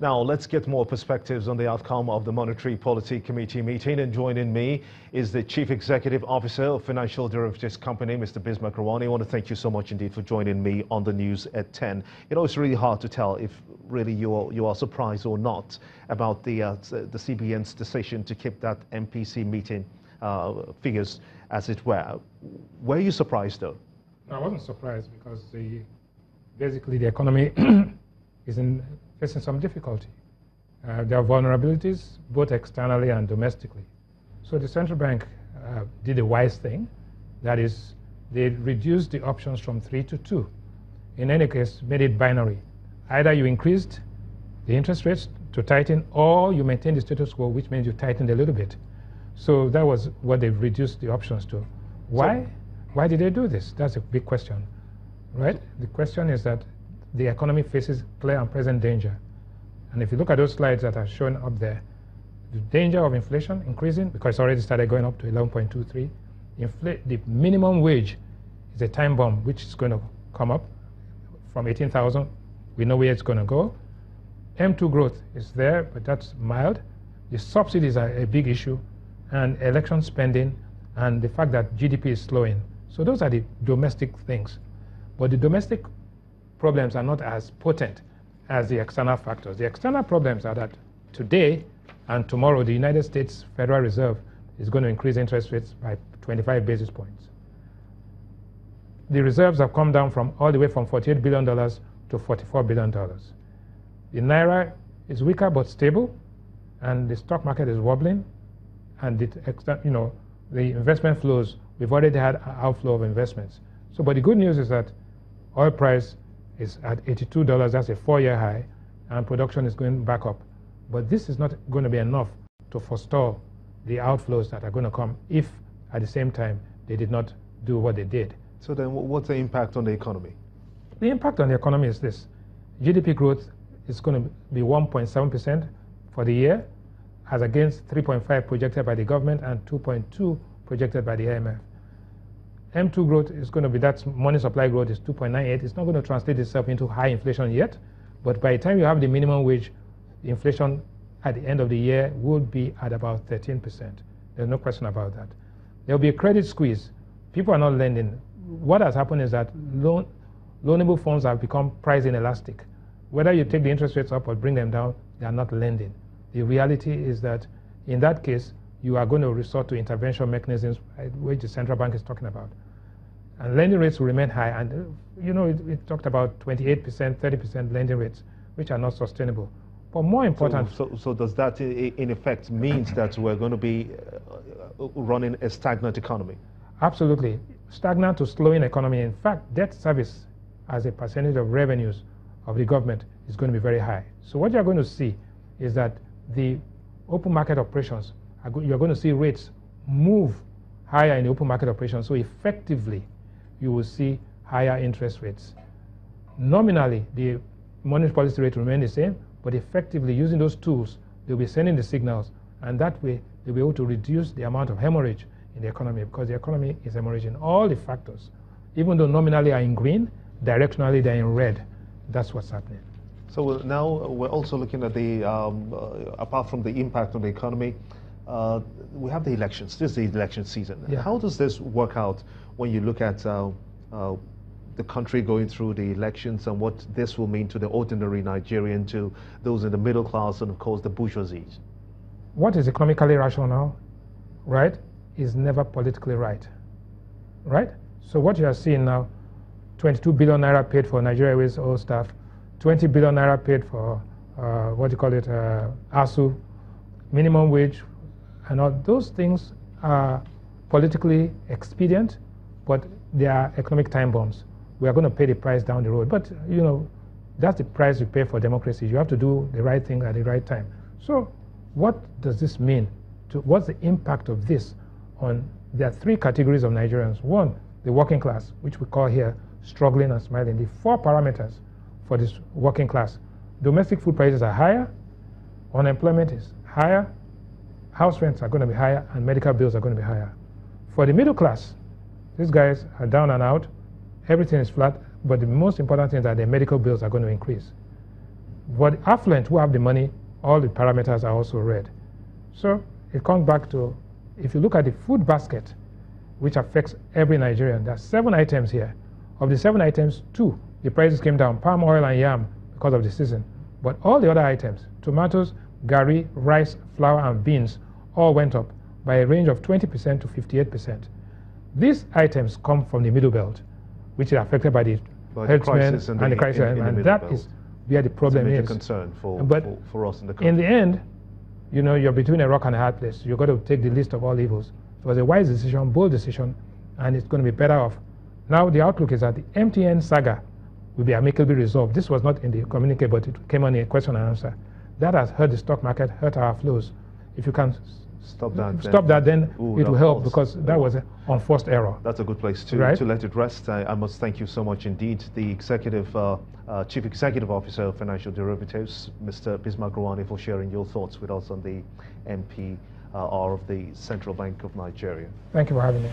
Now, let's get more perspectives on the outcome of the Monetary Policy Committee meeting. And joining me is the Chief Executive Officer of Financial Derivatives Company, Mr. Bismarck. I want to thank you so much indeed for joining me on the news at 10. You know, it's really hard to tell if really you are surprised or not about the CBN's decision to keep that MPC meeting figures as it were. Were you surprised, though? No, I wasn't surprised because basically the economy is facing some difficulty. There are vulnerabilities both externally and domestically. So the central bank did a wise thing. That is, they reduced the options from 3 to 2. In any case, made it binary. Either you increased the interest rates to tighten, or you maintain the status quo, which means you tightened a little bit. So that was what they reduced the options to. Why? Why did they do this? That's a big question, right? The question is that the economy faces clear and present danger. And if you look at those slides that are shown up there, the danger of inflation increasing because it's already started going up to 11.23. The minimum wage is a time bomb which is going to come up from 18,000. We know where it's going to go. M2 growth is there, but that's mild. The subsidies are a big issue, and election spending, and the fact that GDP is slowing. So those are the domestic things. But the domestic problems are not as potent as the external factors. The external problems are that today and tomorrow the United States Federal Reserve is going to increase interest rates by 25 basis points. The reserves have come down from all the way from $48 billion to $44 billion. The Naira is weaker but stable, and the stock market is wobbling, and the investment flows, we've already had an outflow of investments. So, but the good news is that oil price is at $82, that's a 4-year high, and production is going back up. But this is not going to be enough to forestall the outflows that are going to come if, at the same time, they did not do what they did. So then what's the impact on the economy? The impact on the economy is this. GDP growth is going to be 1.7% for the year, as against 3.5 projected by the government and 2.2 projected by the IMF. M2 growth is going to be, that money supply growth is 2.98. It's not going to translate itself into high inflation yet, but by the time you have the minimum wage, the inflation at the end of the year would be at about 13%. There's no question about that. There will be a credit squeeze. People are not lending. What has happened is that loanable funds have become price inelastic. Whether you take the interest rates up or bring them down, they are not lending. The reality is that in that case, you are going to resort to intervention mechanisms, which the central bank is talking about. And lending rates will remain high. And, it talked about 28%, 30% lending rates, which are not sustainable. But more important... So does that, in effect, means that we're going to be running a stagnant economy? Absolutely. Stagnant to slowing economy. In fact, debt service as a percentage of revenues of the government is going to be very high. So what you're going to see is that the open market operations, you're going to see rates move higher in the open market operations. So effectively, you will see higher interest rates. Nominally, the monetary policy rate will remain the same, but effectively using those tools, they'll be sending the signals, and that way they'll be able to reduce the amount of hemorrhage in the economy, because the economy is hemorrhaging. All the factors, even though nominally are in green, directionally they're in red. That's what's happening. So now we're also looking at the, apart from the impact on the economy, we have the elections. This is the election season. Yeah. How does this work out when you look at the country going through the elections and what this will mean to the ordinary Nigerian, to those in the middle class, and of course the bourgeoisie? What is economically rational, right, is never politically right, right? So what you are seeing now, 22 billion naira paid for Nigeria Airways old staff, 20 billion naira paid for, ASU, minimum wage, and all those things are politically expedient, but they are economic time bombs. We are going to pay the price down the road. But, that's the price you pay for democracy. You have to do the right thing at the right time. So what does this mean? What's the impact of this on, there are 3 categories of Nigerians. One, the working class, which we call here struggling and smiling. The 4 parameters for this working class. Domestic food prices are higher, unemployment is higher, house rents are going to be higher, and medical bills are going to be higher. For the middle class, these guys are down and out, everything is flat, but the most important thing is that their medical bills are going to increase. For the affluent who have the money, all the parameters are also red. So it comes back to, if you look at the food basket, which affects every Nigerian, there are 7 items here. Of the 7 items, 2, the prices came down, palm oil and yam because of the season. But all the other items, tomatoes, garri, rice, flour, and beans, all went up by a range of 20% to 58%. These items come from the middle belt, which is affected by the herdsmen and the crisis, and that is where the problem is. It's a major concern for us in the country. In the end, you know, you're between a rock and a hard place. You've got to take the least of all evils. It was a wise decision, bold decision, and it's going to be better off. Now the outlook is that the MTN saga will be amicably resolved. This was not in the communique, but it came on a question and answer. That has hurt the stock market, hurt our flows. If you can stop that, then it will help, because that was an unforced error. That's a good place to let it rest. I must thank you so much indeed, the Chief Executive Officer of Financial Derivatives, Mr. Bismarck Rouani, for sharing your thoughts with us on the MPR of the Central Bank of Nigeria. Thank you for having me.